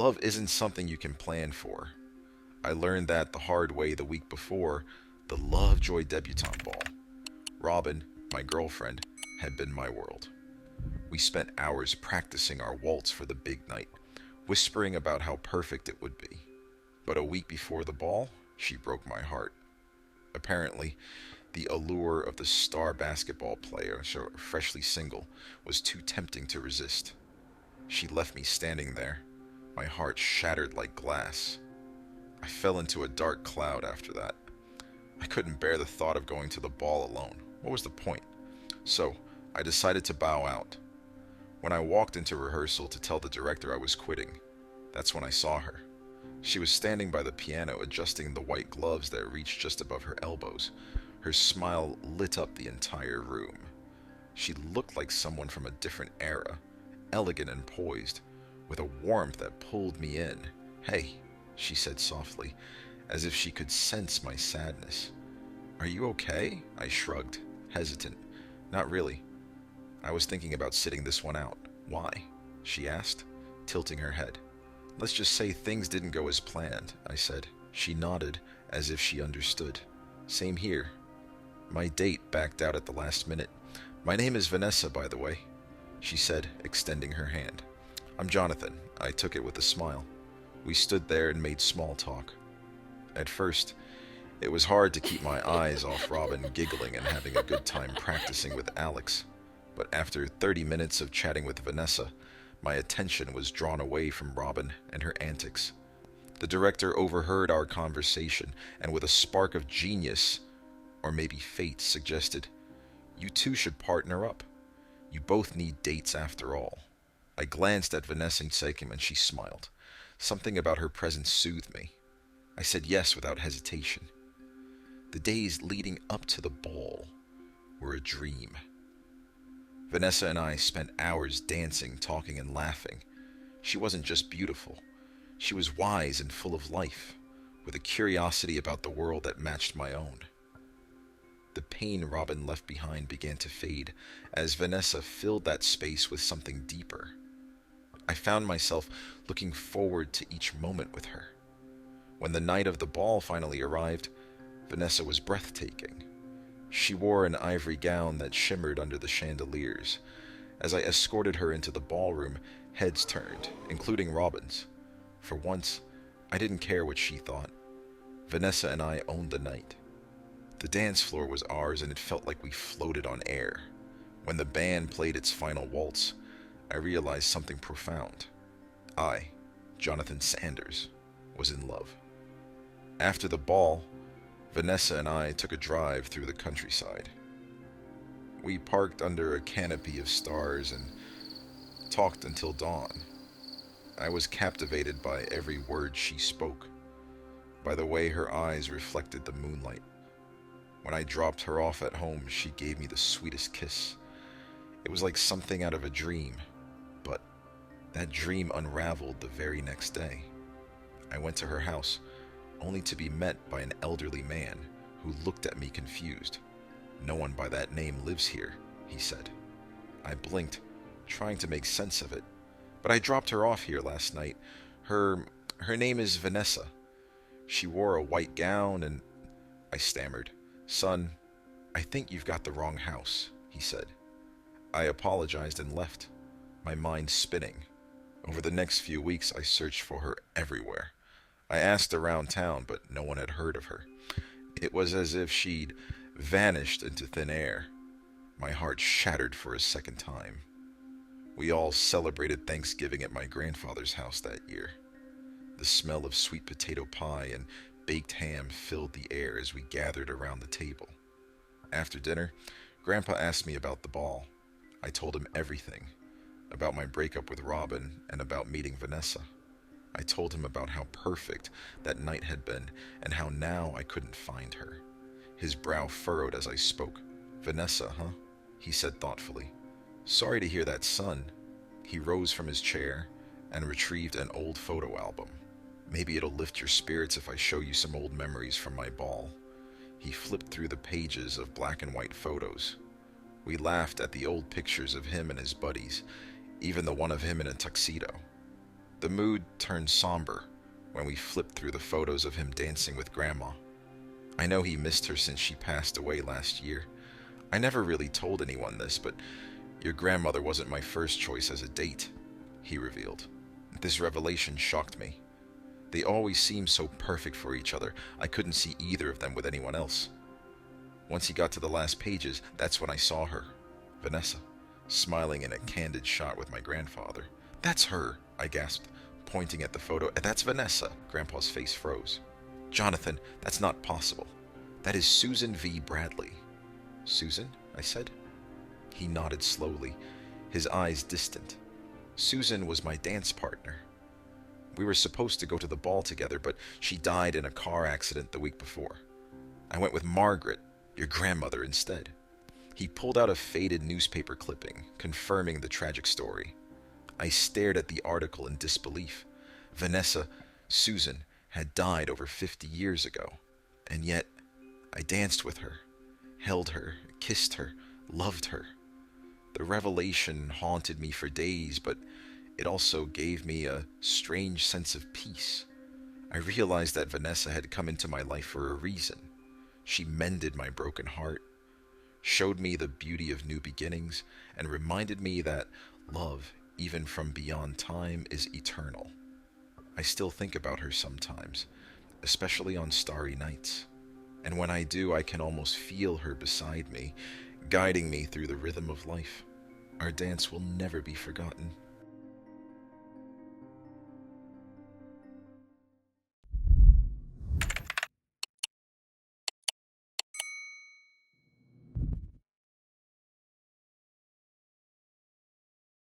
Love isn't something you can plan for. I learned that the hard way the week before the Lovejoy Debutante Ball. Robin, my girlfriend, had been my world. We spent hours practicing our waltz for the big night, whispering about how perfect it would be. But a week before the ball, she broke my heart. Apparently, the allure of the star basketball player, so freshly single, was too tempting to resist. She left me standing there, my heart shattered like glass. I fell into a dark cloud after that. I couldn't bear the thought of going to the ball alone. What was the point? So, I decided to bow out. When I walked into rehearsal to tell the director I was quitting, that's when I saw her. She was standing by the piano adjusting the white gloves that reached just above her elbows. Her smile lit up the entire room. She looked like someone from a different era, elegant and poised, with a warmth that pulled me in. "Hey," she said softly, as if she could sense my sadness. "Are you okay?" I shrugged, hesitant. "Not really. I was thinking about sitting this one out." "Why?" she asked, tilting her head. "Let's just say things didn't go as planned," I said. She nodded, as if she understood. "Same here. My date backed out at the last minute. My name is Vanessa, by the way," she said, extending her hand. "I'm Jonathan." I took it with a smile. We stood there and made small talk. At first, it was hard to keep my eyes off Robin giggling and having a good time practicing with Alex. But after 30 minutes of chatting with Vanessa, my attention was drawn away from Robin and her antics. The director overheard our conversation and with a spark of genius, or maybe fate, suggested, "You two should partner up. You both need dates after all." I glanced at Vanessa Sekim and she smiled. Something about her presence soothed me. I said yes without hesitation. The days leading up to the ball were a dream. Vanessa and I spent hours dancing, talking, and laughing. She wasn't just beautiful. She was wise and full of life, with a curiosity about the world that matched my own. The pain Robin left behind began to fade as Vanessa filled that space with something deeper. I found myself looking forward to each moment with her. When the night of the ball finally arrived, Vanessa was breathtaking. She wore an ivory gown that shimmered under the chandeliers. As I escorted her into the ballroom, heads turned, including Robin's. For once, I didn't care what she thought. Vanessa and I owned the night. The dance floor was ours and it felt like we floated on air. When the band played its final waltz, I realized something profound. I, Jonathan Sanders, was in love. After the ball, Vanessa and I took a drive through the countryside. We parked under a canopy of stars and talked until dawn. I was captivated by every word she spoke, by the way her eyes reflected the moonlight. When I dropped her off at home, she gave me the sweetest kiss. It was like something out of a dream, but that dream unraveled the very next day. I went to her house, only to be met by an elderly man who looked at me confused. "No one by that name lives here," he said. I blinked, trying to make sense of it. "But I dropped her off here last night. Her name is Vanessa. She wore a white gown and—" I stammered. "Son, I think you've got the wrong house," he said. I apologized and left, my mind spinning. Over the next few weeks, I searched for her everywhere. I asked around town, but no one had heard of her. It was as if she'd vanished into thin air. My heart shattered for a second time. We all celebrated Thanksgiving at my grandfather's house that year. The smell of sweet potato pie and baked ham filled the air as we gathered around the table. After dinner, Grandpa asked me about the ball. I told him everything, about my breakup with Robin and about meeting Vanessa. I told him about how perfect that night had been and how now I couldn't find her. His brow furrowed as I spoke. "Vanessa, huh?" he said thoughtfully. "Sorry to hear that, son." He rose from his chair and retrieved an old photo album. "Maybe it'll lift your spirits if I show you some old memories from my ball." He flipped through the pages of black and white photos. We laughed at the old pictures of him and his buddies, even the one of him in a tuxedo. The mood turned somber when we flipped through the photos of him dancing with Grandma. I know he missed her since she passed away last year. I never really told anyone this, but your grandmother wasn't my first choice as a date, he revealed. This revelation shocked me. They always seemed so perfect for each other, I couldn't see either of them with anyone else. Once he got to the last pages, that's when I saw her, Vanessa, smiling in a candid shot with my grandfather. That's her, I gasped, pointing at the photo. That's Vanessa. Grandpa's face froze. Jonathan, that's not possible. That is Susan V. Bradley. Susan? I said. He nodded slowly, his eyes distant. Susan was my dance partner. We were supposed to go to the ball together, but she died in a car accident the week before. I went with Margaret, your grandmother, instead. He pulled out a faded newspaper clipping, confirming the tragic story. I stared at the article in disbelief. Vanessa, Susan, had died over 50 years ago, and yet I danced with her, held her, kissed her, loved her. The revelation haunted me for days, but it also gave me a strange sense of peace. I realized that Vanessa had come into my life for a reason. She mended my broken heart, showed me the beauty of new beginnings, and reminded me that love, even from beyond time, is eternal. I still think about her sometimes, especially on starry nights. And when I do, I can almost feel her beside me, guiding me through the rhythm of life. Our dance will never be forgotten.